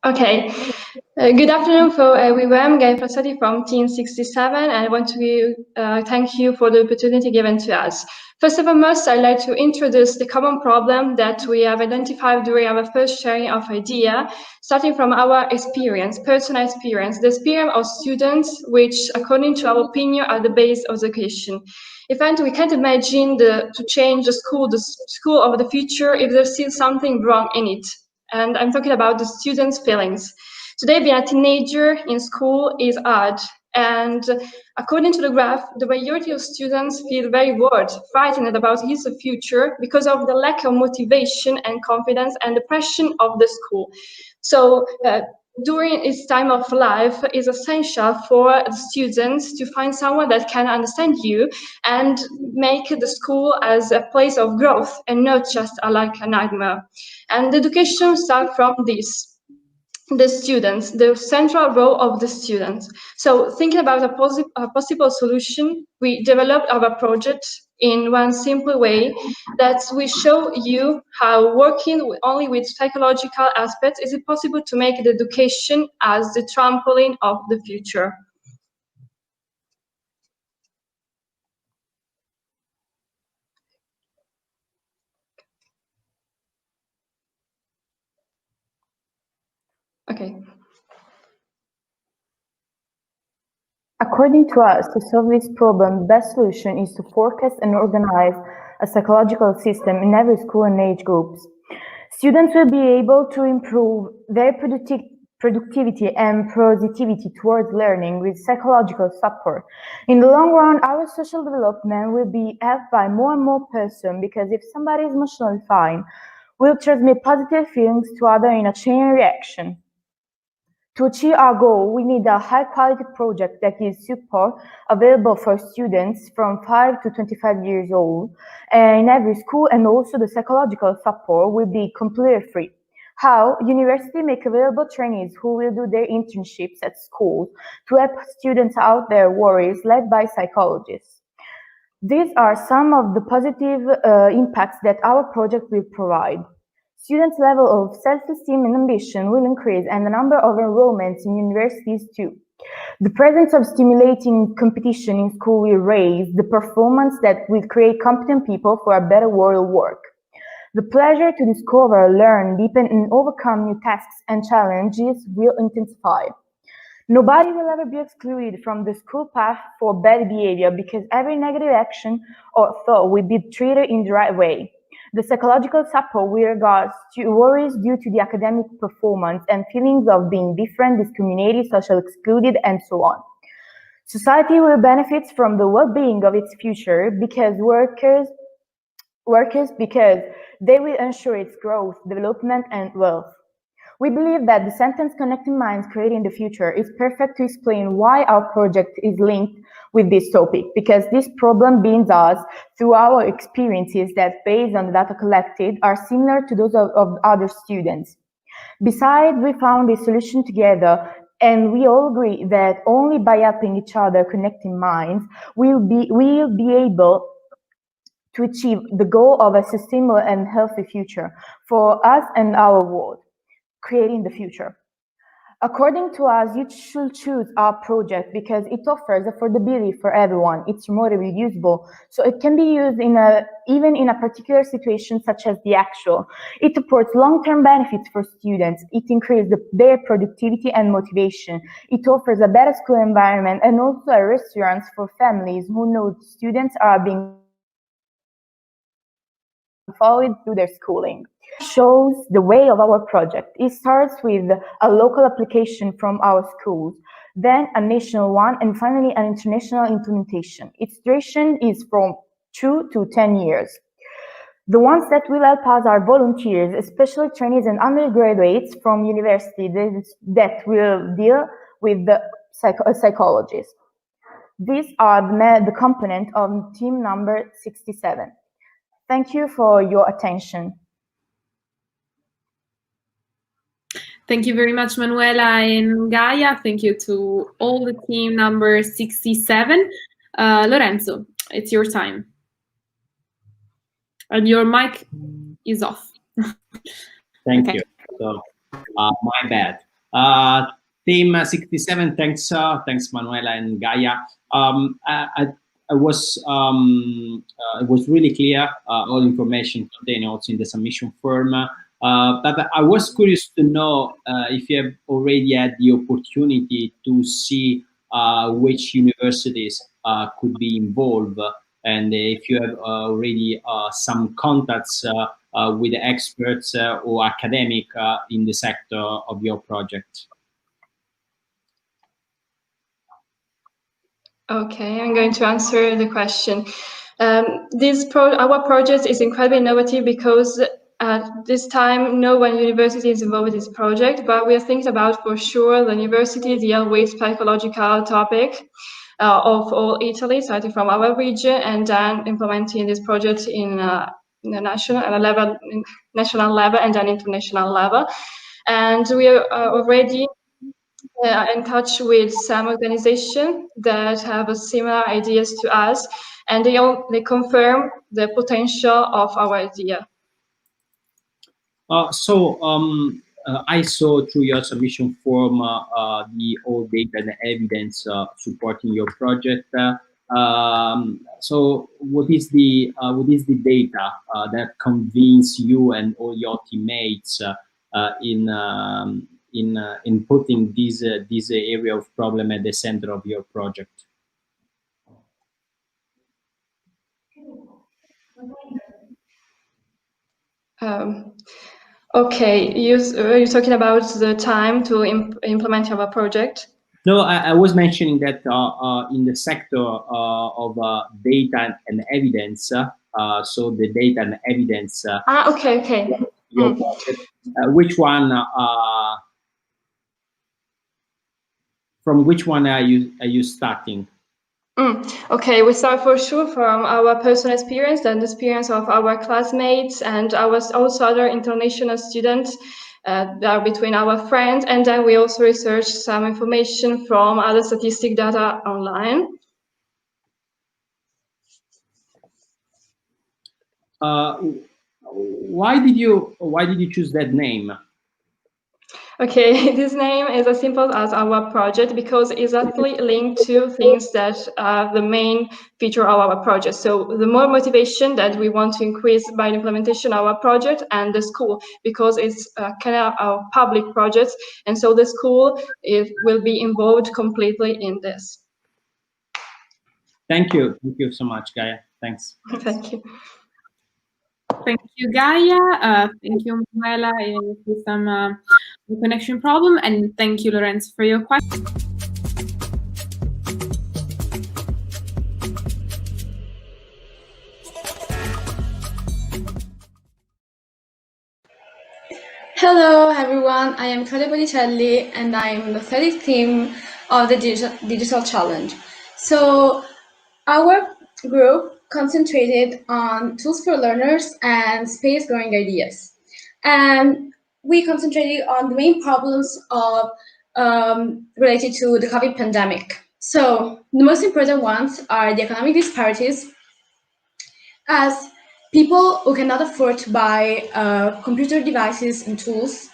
Okay. Good afternoon for everyone. I'm Gaia Frassati from Team 67, and I want to thank you for the opportunity given to us. First and foremost, I'd like to introduce the common problem that we have identified during our first sharing of idea, starting from our experience, personal experience, the experience of students, which, according to our opinion, are the base of education. In fact, we can't imagine to change the school of the future if there's still something wrong in it. And I'm talking about the students' feelings. Today, being a teenager in school is hard. And according to the graph, the majority of students feel very worried, frightened about his future because of the lack of motivation and confidence and the pressure of the school. So during its time of life, it's essential for the students to find someone that can understand you and make the school as a place of growth and not just like a nightmare. And the education starts from this. The students, the central role of the students. So thinking about a possible solution, we developed our project in one simple way that we show you how working only with psychological aspects is it possible to make the education as the trampoline of the future. Okay. According to us, to solve this problem, the best solution is to forecast and organize a psychological system in every school and age groups. Students will be able to improve their productivity and positivity towards learning with psychological support. In the long run, our social development will be helped by more and more person, because if somebody is emotionally fine, we'll transmit positive feelings to others in a chain reaction. To achieve our goal, we need a high-quality project that is support available for students from 5 to 25 years old in every school, and also the psychological support will be completely free. How? University make available trainees who will do their internships at schools to help students out their worries, led by psychologists. These are some of the positive impacts that our project will provide. Students' level of self-esteem and ambition will increase, and the number of enrollments in universities too. The presence of stimulating competition in school will raise the performance that will create competent people for a better world work. The pleasure to discover, learn, deepen, and overcome new tasks and challenges will intensify. Nobody will ever be excluded from the school path for bad behavior, because every negative action or thought will be treated in the right way. The psychological support with regards to worries due to the academic performance and feelings of being different, discriminated, socially excluded, and so on. Society will benefit from the well-being of its future because because they will ensure its growth, development, and wealth. We believe that the sentence "Connecting Minds, Creating the Future" is perfect to explain why our project is linked with this topic, because this problem binds us through our experiences that, based on the data collected, are similar to those of other students. Besides, we found a solution together, and we all agree that only by helping each other, connecting minds, we'll be able to achieve the goal of a sustainable and healthy future for us and our world. Creating the future. According to us, you should choose our project because it offers affordability for everyone. It's remotely usable, so it can be used even in a particular situation such as the actual. It supports long-term benefits for students. It increases their productivity and motivation. It offers a better school environment and also a restaurant for families who know students are being followed through their schooling. Shows the way of our project. It starts with a local application from our schools, then a national one, and finally an international implementation. Its duration is from 2 to 10 years. The ones that will help us are volunteers, especially trainees and undergraduates from university that will deal with the psychologists. These are the component of team number 67. Thank you for your attention. Thank you very much, Manuela and Gaia. Thank you to all the team number 67. Lorenzo, it's your time. And your mic is off. Thank you. So, my bad. Team 67, thanks Manuela and Gaia. It was really clear, all information contained also in the submission form. But I was curious to know if you have already had the opportunity to see which universities could be involved, and if you have already some contacts with the experts or academic in the sector of your project. Okay, I'm going to answer the question. Our project is incredibly innovative because at this time, no one university is involved with this project, but we are thinking about for sure the university deal with psychological topic of all Italy, starting from our region, and then implementing this project in the national level, and then international level. And we are already in touch with some organizations that have similar ideas to us, and they confirm the potential of our idea. I saw through your submission form the all data and evidence supporting your project. So what is the data that convince you and all your teammates in putting this area of problem at the center of your project? Okay, you're talking about the time to implement our project? No, I was mentioning that in the sector of data and evidence, so the data and evidence. Okay. Your project, which one? From which one are you starting? Okay, we start for sure from our personal experience and the experience of our classmates and also other international students that are between our friends, and then we also research some information from other statistic data online. Why did you choose that name? Okay, this name is as simple as our project because it's exactly linked to things that are the main feature of our project. So the more motivation that we want to increase by the implementation of our project, and the school, because it's kind of a public project, and so the school will be involved completely in this. Thank you so much, Gaia. Thanks. Thank you. Thank you, Gaia. Thank you, Manuela, for some connection problem, and thank you, Lorenzo, for your question. Hello, everyone. I am Claudia Bonicelli, and I'm the 30th team of the Digital Challenge. So, our group concentrated on tools for learners and space-going ideas. And we concentrated on the main problems of related to the COVID pandemic. So, the most important ones are the economic disparities, as people who cannot afford to buy computer devices and tools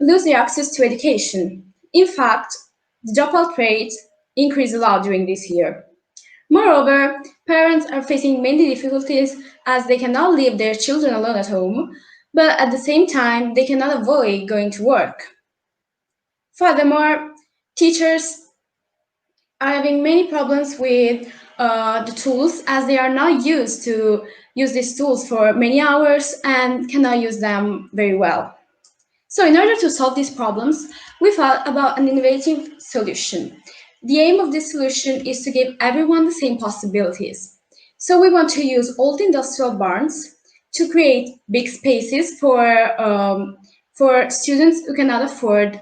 lose their access to education. In fact, the dropout rate increased a lot during this year. Moreover, parents are facing many difficulties as they cannot leave their children alone at home, but at the same time, they cannot avoid going to work. Furthermore, teachers are having many problems with the tools as they are not used to use these tools for many hours and cannot use them very well. So in order to solve these problems, we thought about an innovative solution. The aim of this solution is to give everyone the same possibilities. So we want to use old industrial barns to create big spaces for students who cannot afford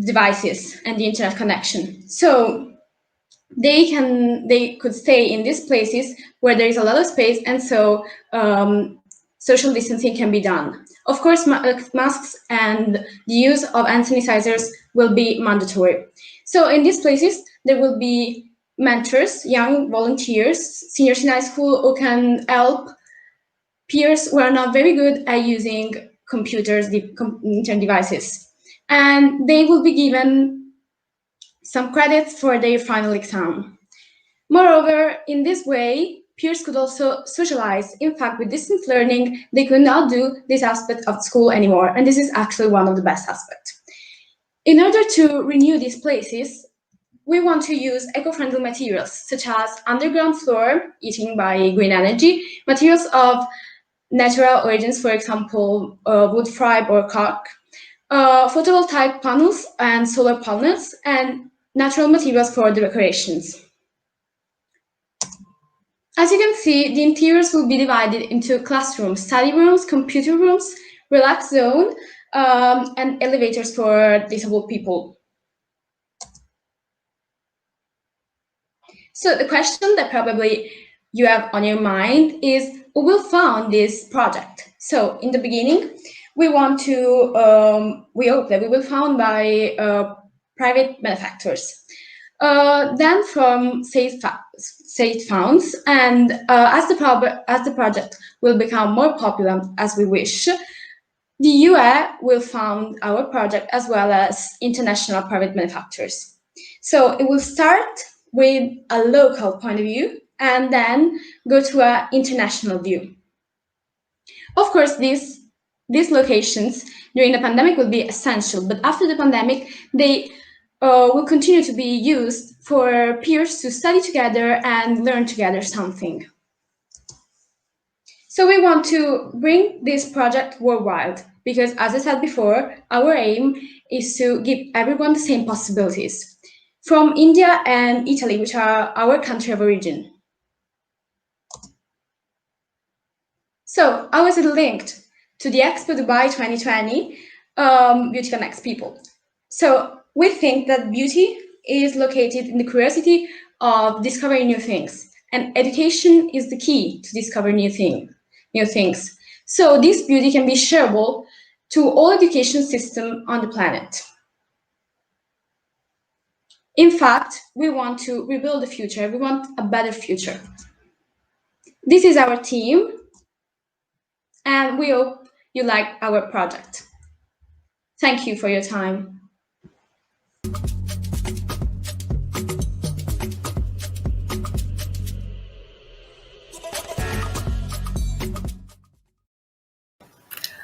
devices and the internet connection. So they could stay in these places where there is a lot of space, and so social distancing can be done. Of course, masks and the use of hand sanitizers will be mandatory. So in these places, there will be mentors, young volunteers, seniors in high school who can help peers who are not very good at using computers, internet devices, and they will be given some credits for their final exam. Moreover, in this way, peers could also socialize. In fact, with distance learning, they could not do this aspect of school anymore, and this is actually one of the best aspects. In order to renew these places, we want to use eco-friendly materials, such as underground floor, heating by green energy, materials of natural origins, for example, wood fiber or cork, photovoltaic panels and solar panels, and natural materials for the decorations. As you can see, the interiors will be divided into classrooms, study rooms, computer rooms, relax zone, and elevators for disabled people. So the question that probably you have on your mind is, who will fund this project? So in the beginning, we want to, we hope that we will fund by private benefactors. Then from state funds, and as the project will become more popular as we wish, the UE will fund our project as well as international private benefactors. So it will start with a local point of view and then go to an international view. Of course, these locations during the pandemic will be essential, but after the pandemic, they will continue to be used for peers to study together and learn together something. So we want to bring this project worldwide because, as I said before, our aim is to give everyone the same possibilities. From India and Italy, which are our country of origin. So how is it linked to the Expo Dubai 2020 Beauty Connects People? So we think that beauty is located in the curiosity of discovering new things, and education is the key to discover new things. So this beauty can be shareable to all education systems on the planet. In fact, we want to rebuild the future. We want a better future. This is our team, and we hope you like our project. Thank you for your time.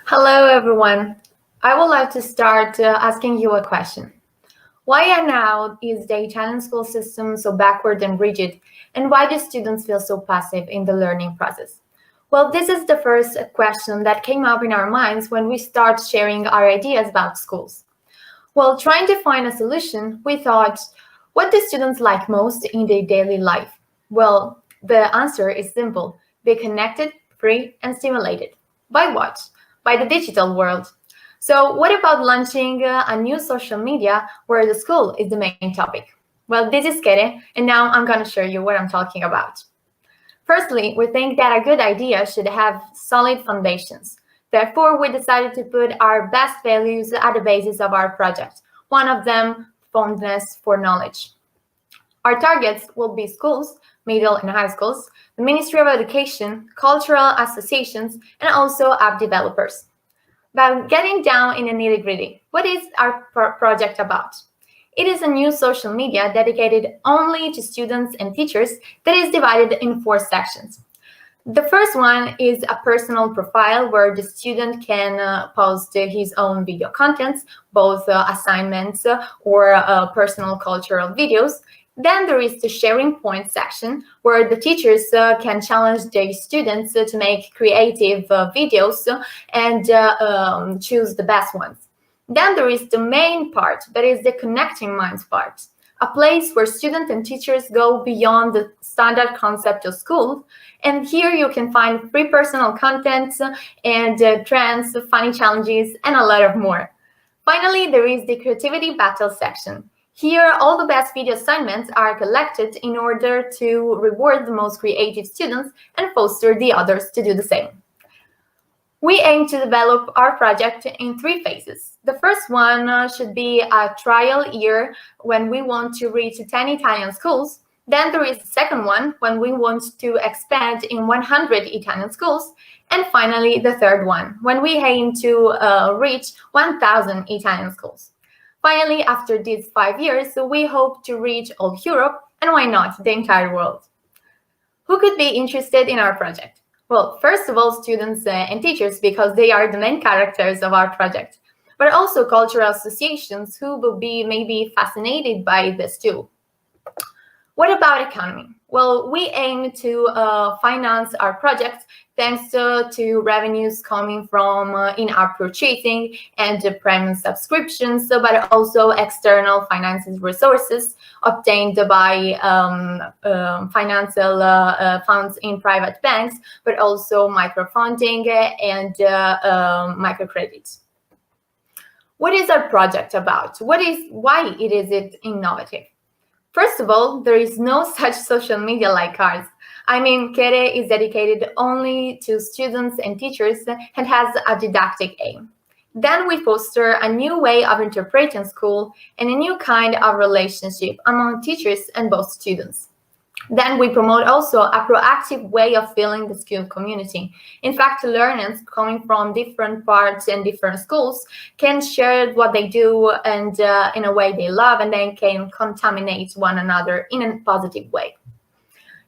Hello, everyone. I would like to start asking you a question. Why now is the Italian school system so backward and rigid, and why do students feel so passive in the learning process? Well, this is the first question that came up in our minds when we start sharing our ideas about schools. While trying to find a solution, we thought, what do students like most in their daily life? Well, the answer is simple: be connected, free, and stimulated. By what? By the digital world. So what about launching a new social media where the school is the main topic? Well, this is Kere, and now I'm going to show you what I'm talking about. Firstly, we think that a good idea should have solid foundations. Therefore, we decided to put our best values at the basis of our project. One of them, fondness for knowledge. Our targets will be schools, middle and high schools, the Ministry of Education, cultural associations, and also app developers. But getting down in the nitty-gritty, what is our project about? It is a new social media dedicated only to students and teachers that is divided in 4 sections. The first one is a personal profile where the student can post his own video contents, both assignments or personal cultural videos. Then there is the sharing point section where the teachers can challenge their students to make creative videos and choose the best ones. Then there is the main part, that is the connecting minds part, a place where students and teachers go beyond the standard concept of school. And here you can find free personal content and trends, funny challenges, and a lot of more. Finally, there is the creativity battle section. Here, all the best video assignments are collected in order to reward the most creative students and foster the others to do the same. We aim to develop our project in 3 phases. The first one should be a trial year when we want to reach 10 Italian schools. Then there is the second one, when we want to expand in 100 Italian schools. And finally, the third one, when we aim to reach 1,000 Italian schools. Finally, after these 5 years, we hope to reach all Europe, and why not, the entire world. Who could be interested in our project? Well, first of all, students and teachers, because they are the main characters of our project, but also cultural associations who will be maybe fascinated by this too. What about economy? Well, we aim to finance our projects thanks to revenues coming from in-app purchasing and premium subscriptions, but also external financing resources obtained by financial funds in private banks, but also microfunding and microcredits. What is our project about? Why is it innovative? First of all, there is no such social media like ours. I mean, Kere is dedicated only to students and teachers and has a didactic aim. Then we foster a new way of interpreting school and a new kind of relationship among teachers and both students. Then we promote also a proactive way of feeling the school community. In fact, learners coming from different parts and different schools can share what they do and in a way they love, and they can contaminate one another in a positive way.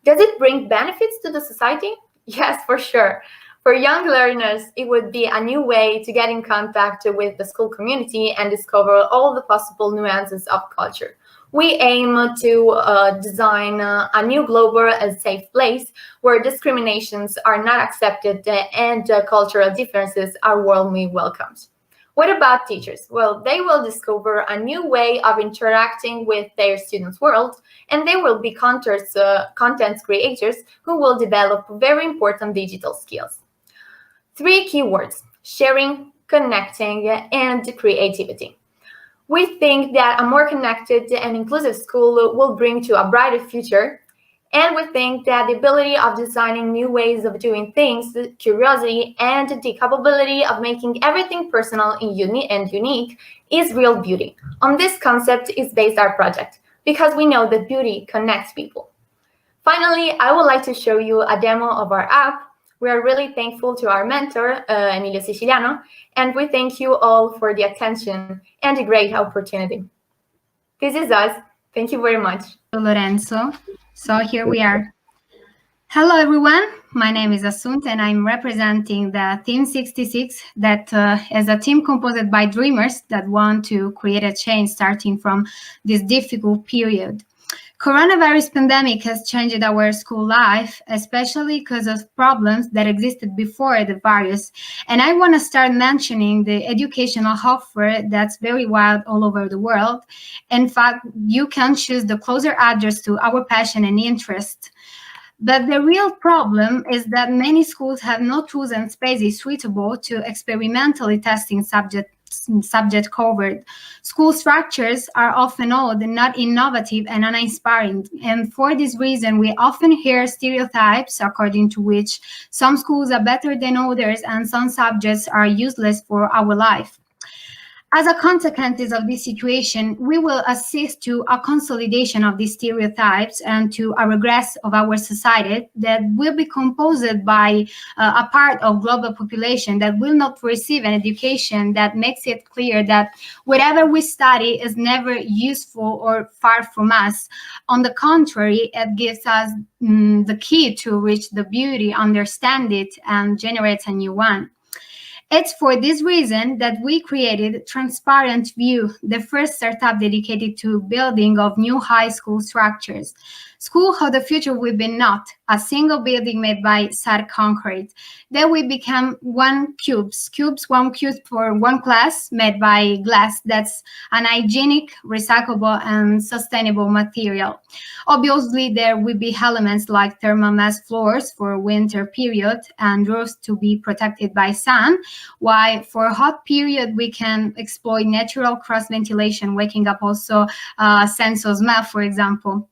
Does it bring benefits to the society? Yes, for sure. For young learners, it would be a new way to get in contact with the school community and discover all the possible nuances of culture. We aim to design a new global and safe place where discriminations are not accepted and cultural differences are warmly welcomed. What about teachers? Well, they will discover a new way of interacting with their students' world, and they will be content creators who will develop very important digital skills. 3 keywords: sharing, connecting, and creativity. We think that a more connected and inclusive school will bring to a brighter future, and we think that the ability of designing new ways of doing things, curiosity, and the capability of making everything personal and unique is real beauty. On this concept is based our project, because we know that beauty connects people. Finally, I would like to show you a demo of our app. We are really thankful to our mentor, Emilio Siciliano, and we thank you all for the attention and the great opportunity. This is us. Thank you very much. Lorenzo. So here we are. Hello, everyone. My name is Asunt, and I'm representing the Team 66, that is a team composed by dreamers that want to create a change starting from this difficult period. Coronavirus pandemic has changed our school life, especially because of problems that existed before the virus. And I want to start mentioning the educational offer that's very wide all over the world. In fact, you can choose the closer address to our passion and interest. But the real problem is that many schools have no tools and spaces suitable to experimentally testing subject covered. School structures are often old and not innovative and uninspiring. And for this reason, we often hear stereotypes according to which some schools are better than others and some subjects are useless for our life. As a consequence of this situation, we will assist to a consolidation of these stereotypes and to a regress of our society that will be composed by a part of global population that will not receive an education that makes it clear that whatever we study is never useful or far from us. On the contrary, it gives us the key to reach the beauty, understand it, and generate a new one. It's for this reason that we created Transparent View, the first startup dedicated to building of new high school structures. School of the future will be not a single building made by sad concrete. Then we become one cube for one class made by glass that's an hygienic, recyclable, and sustainable material. Obviously, there will be elements like thermal mass floors for winter period and roofs to be protected by sun, while for hot period, we can exploit natural cross ventilation, waking up also sense of smell, for example.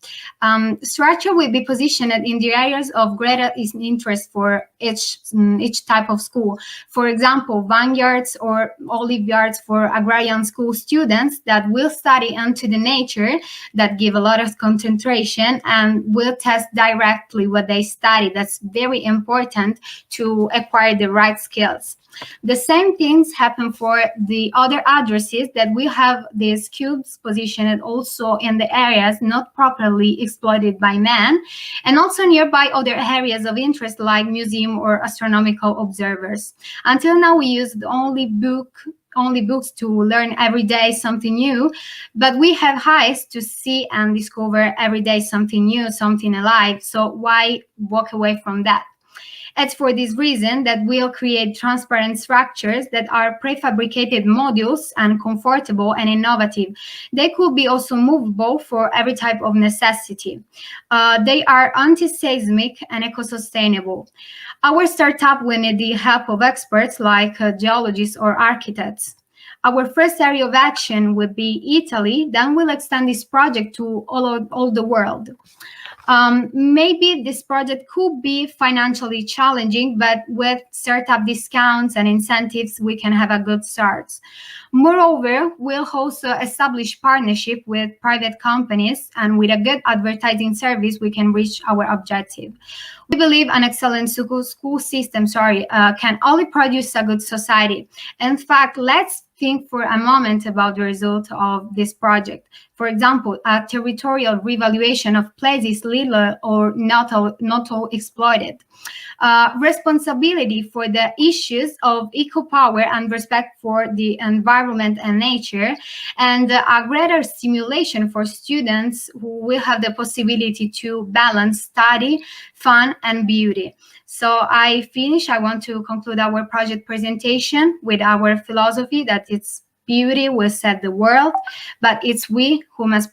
Structure will be positioned in the areas of greater interest for each type of school. For example, vineyards or olive yards for agrarian school students that will study into the nature, that give a lot of concentration and will test directly what they study. That's very important to acquire the right skills. The same things happen for the other addresses, that we have these cubes positioned also in the areas not properly exploited by man, and also nearby other areas of interest like museum or astronomical observers. Until now, we used only books to learn every day something new, but we have eyes to see and discover every day something new, something alive. So why walk away from that? It's for this reason that we'll create transparent structures that are prefabricated modules and comfortable and innovative. They could be also movable for every type of necessity. They are anti-seismic and eco-sustainable. Our startup will need the help of experts like geologists or architects. Our first area of action would be Italy, then we'll extend this project to all the world. Maybe this project could be financially challenging, but with startup discounts and incentives, we can have a good start. Moreover, we'll also establish partnership with private companies, and with a good advertising service, we can reach our objective. We believe an excellent school system can only produce a good society. In fact, let's think for a moment about the result of this project. For example, a territorial revaluation of places little or not all exploited. Responsibility for the issues of eco-power and respect for the environment and nature, and a greater stimulation for students who will have the possibility to balance study, fun, and beauty. So I want to conclude our project presentation with our philosophy that it's beauty will set the world, but it's we who must protect